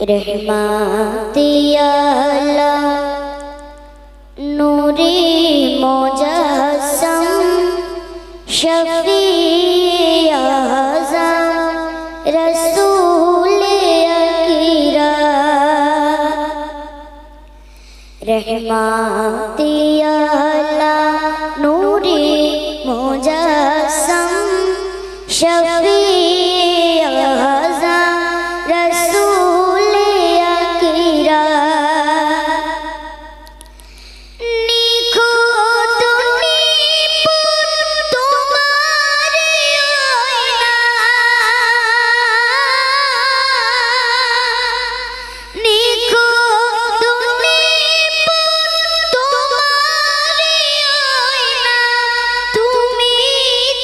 रहमते आलम नूरे मुजस्सम शफीए आज़म रसूले अकीरम रहमते आलम नूरे मुजस्सम शफीए आज़म रसूले अकीरम निखुत निपुण तुम्हारे आईना निखुत निपुण तुम्हारे आईना তুমি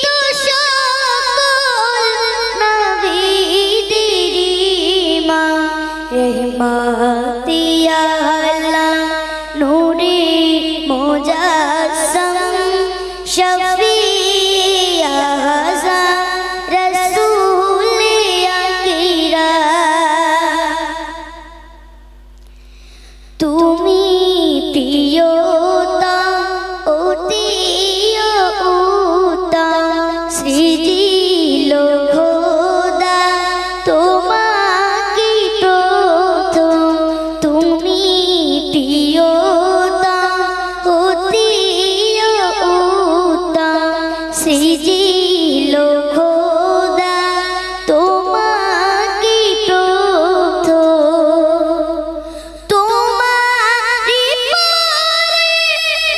তো সকল নবীদের ইমাম रहमते आलम नूरे मुजस्सम शफीए आज़म रसूले अकीरम তুমি প্রিয়তম অতি উত্তম সৃজিল খোদা তোমাকে প্রথম তুমি প্রিয়তম অতি উত্তম সৃজিল খোদা তোমাকে প্রথম তোমারি পরে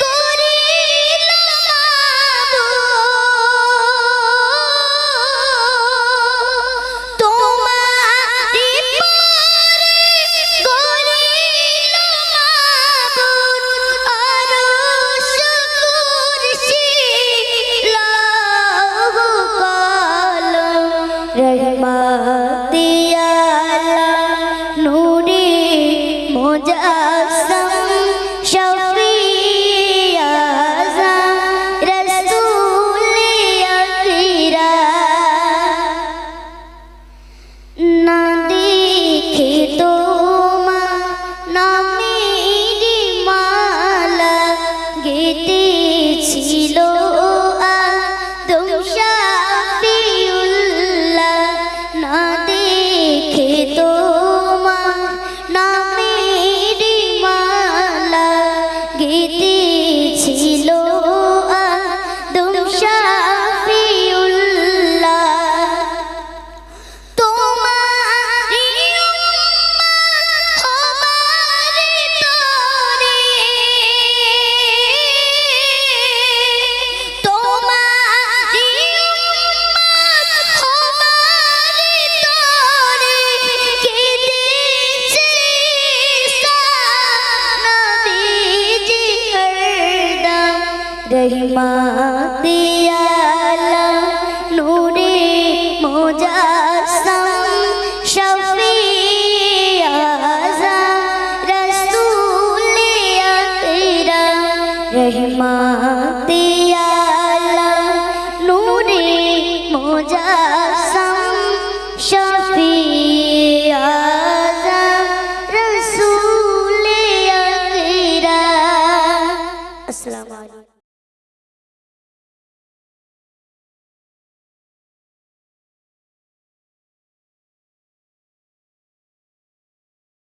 গরিলাম মাবুদ তোমারি পরে গরিলাম মাবুদ আরশ কুরসি লৌহ কলম रहमते आलम नूरे मुजस्सम शफीए आज़म रसूले अकीरम ना देखे তোমার নামের মালা গেঁথেছিল আদম শাফিউল্লাহ না দেখে তোমার নামের মালা গেঁথেছিল আদম শাফিউল্লাহ তোমারি উম্মত হবার তরে তোমারি উম্মত হবার তরে কেঁদেছে ঈসা নবীজি হরদম रहमते आलम नूरे मुजस्सम